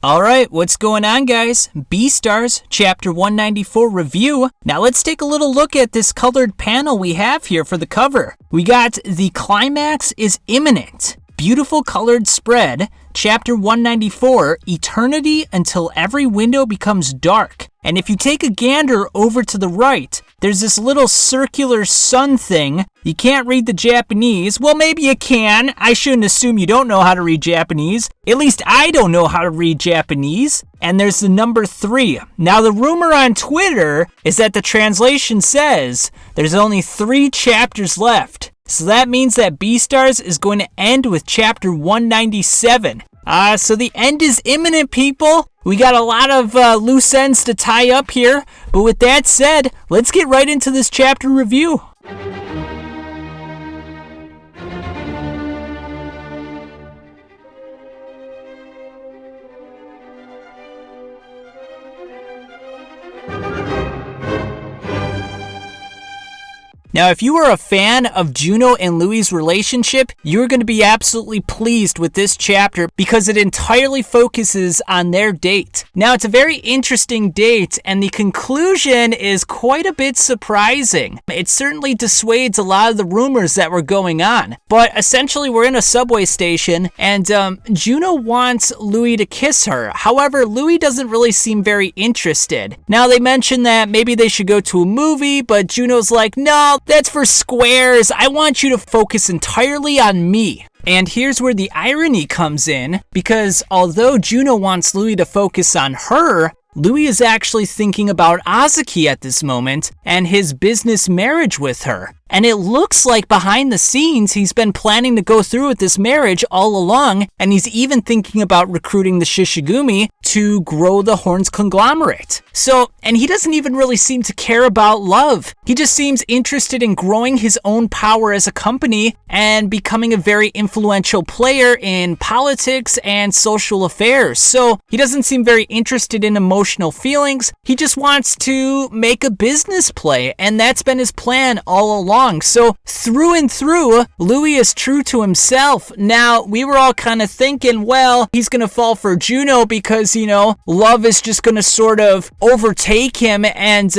Alright, what's going on, guys? Beastars, Chapter 194 review. Now let's take a little look at this colored panel we have here for the cover. We got the climax is imminent. Beautiful colored spread, Chapter 194, Eternity until every window becomes dark. And if you take a gander over to the right, there's this little circular sun thing. You can't read the Japanese. Well, maybe you can. I shouldn't assume you don't know how to read Japanese. At least I don't know how to read Japanese. And there's the number 3. Now, the rumor on Twitter is that the translation says there's only 3 chapters left. So that means that Beastars is going to end with Chapter 197. So the end is imminent, people. We got a lot of loose ends to tie up here. But with that said, let's get right into this chapter review. Now, if you are a fan of Juno and Louis' relationship, you're going to be absolutely pleased with this chapter because it entirely focuses on their date. Now, it's a very interesting date, and the conclusion is quite a bit surprising. It certainly dissuades a lot of the rumors that were going on. But essentially, we're in a subway station, and Juno wants Louis to kiss her. However, Louis doesn't really seem very interested. Now, they mention that maybe they should go to a movie, but Juno's like, no, that's for squares. I want you to focus entirely on me. And here's where the irony comes in, because although Juno wants Louis to focus on her, Louis is actually thinking about Azuki at this moment and his business marriage with her. And it looks like behind the scenes, he's been planning to go through with this marriage all along, and he's even thinking about recruiting the Shishigumi to grow the Horns conglomerate. So, and he doesn't even really seem to care about love. He just seems interested in growing his own power as a company and becoming a very influential player in politics and social affairs. So, he doesn't seem very interested in emotional feelings. He just wants to make a business play, and that's been his plan all along. So through and through, Louis is true to himself. Now, we were all kind of thinking, well, he's going to fall for Juno because, love is just going to sort of overtake him and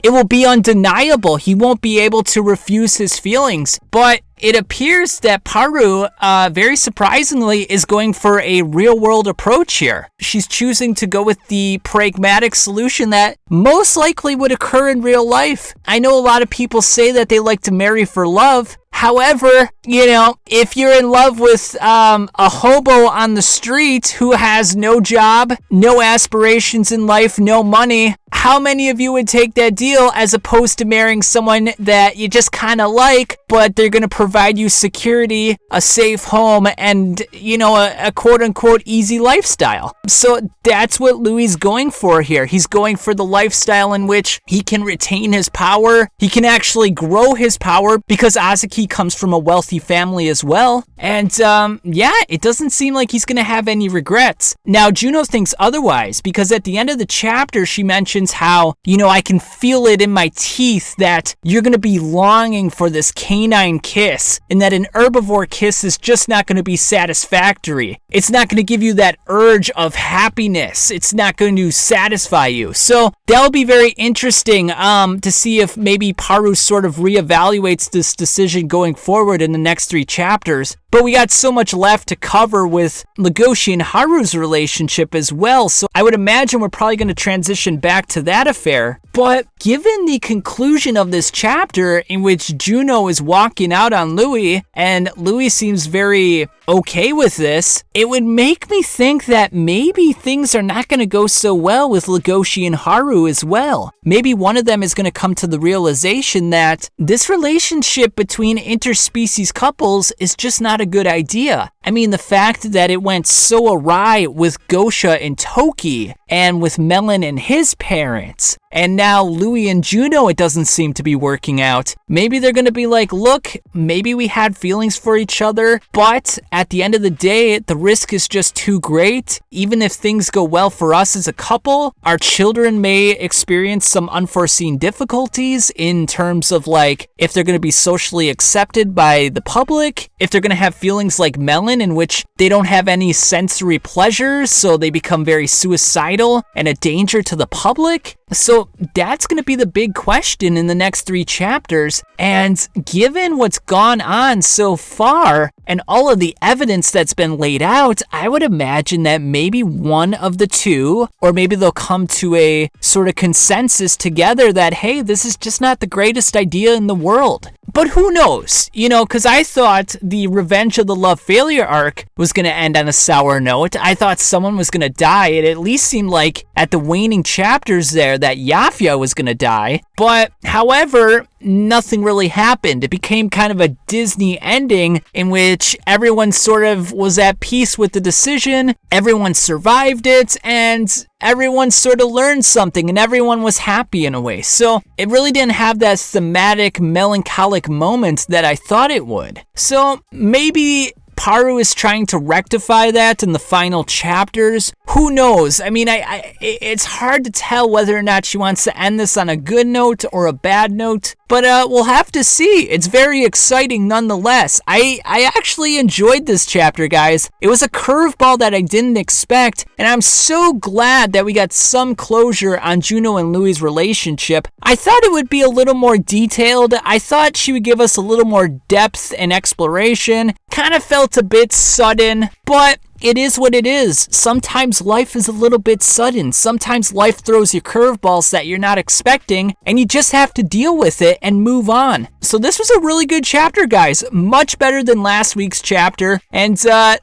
it will be undeniable. He won't be able to refuse his feelings. But it appears that Haru, very surprisingly, is going for a real-world approach here. She's choosing to go with the pragmatic solution that most likely would occur in real life. I know a lot of people say that they like to marry for love. However, if you're in love with a hobo on the street who has no job, no aspirations in life, no money, how many of you would take that deal as opposed to marrying someone that you just kind of like, but they're going to provide you security, a safe home, and, a quote-unquote easy lifestyle? So that's what Louis is going for here. He's going for the lifestyle in which he can retain his power. He can actually grow his power because Azuki comes from a wealthy family as well. And it doesn't seem like he's going to have any regrets. Now, Juno thinks otherwise because at the end of the chapter, she mentions how, I can feel it in my teeth that you're going to be longing for this canine kiss and that an herbivore kiss is just not going to be satisfactory. It's not going to give you that urge of happiness. It's not going to satisfy you. So that'll be very interesting to see if maybe Haru sort of reevaluates this decision going forward in the next 3 chapters. But we got so much left to cover with Legosi and Haru's relationship as well, so I would imagine we're probably going to transition back to that affair. But given the conclusion of this chapter in which Juno is walking out on Louis, and Louis seems very okay with this, it would make me think that maybe things are not going to go so well with Legosi and Haru as well. Maybe one of them is going to come to the realization that this relationship between interspecies couples is just not a good idea. I mean, the fact that it went so awry with Gosha and Toki, and with Melon and his parents, and now Louis and Juno, it doesn't seem to be working out. Maybe they're going to be like, look, maybe we had feelings for each other, but at the end of the day, the risk is just too great. Even if things go well for us as a couple, our children may experience some unforeseen difficulties in terms of like if they're going to be socially accepted by the public, if they're going to have feelings like Melon in which they don't have any sensory pleasures, so they become very suicidal and a danger to the public. So that's going to be the big question in the next 3 chapters. And given what's gone on so far and all of the evidence that's been laid out, I would imagine that maybe one of the two, or maybe they'll come to a sort of consensus together that, hey, this is just not the greatest idea in the world. But who knows? You know, because I thought the Revenge of the Love Failure arc was going to end on a sour note. I thought someone was going to die. It at least seemed like at the waning chapters there that Yafia was going to die. But however, nothing really happened. It became kind of a Disney ending in which everyone sort of was at peace with the decision, everyone survived it, and everyone sort of learned something, and everyone was happy in a way. So it really didn't have that thematic, melancholic moment that I thought it would. So maybe Haru is trying to rectify that in the final chapters. Who knows? I mean, it's hard to tell whether or not she wants to end this on a good note or a bad note, but we'll have to see. It's very exciting nonetheless. I actually enjoyed this chapter, guys. It was a curveball that I didn't expect, and I'm so glad that we got some closure on Juno and Louis' relationship. I thought it would be a little more detailed. I thought she would give us a little more depth and exploration. Kind of felt a bit sudden, but it is what it is. Sometimes life is a little bit sudden. Sometimes life throws you curveballs that you're not expecting, and you just have to deal with it and move on. So this was a really good chapter, guys. Much better than last week's chapter, and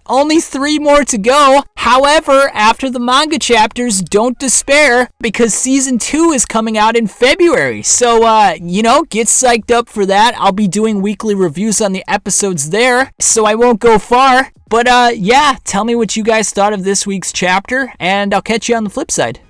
only 3 more to go. However, after the manga chapters, don't despair, because season 2 is coming out in February. So, get psyched up for that. I'll be doing weekly reviews on the episodes there, so I won't go far. But tell me what you guys thought of this week's chapter, and I'll catch you on the flip side.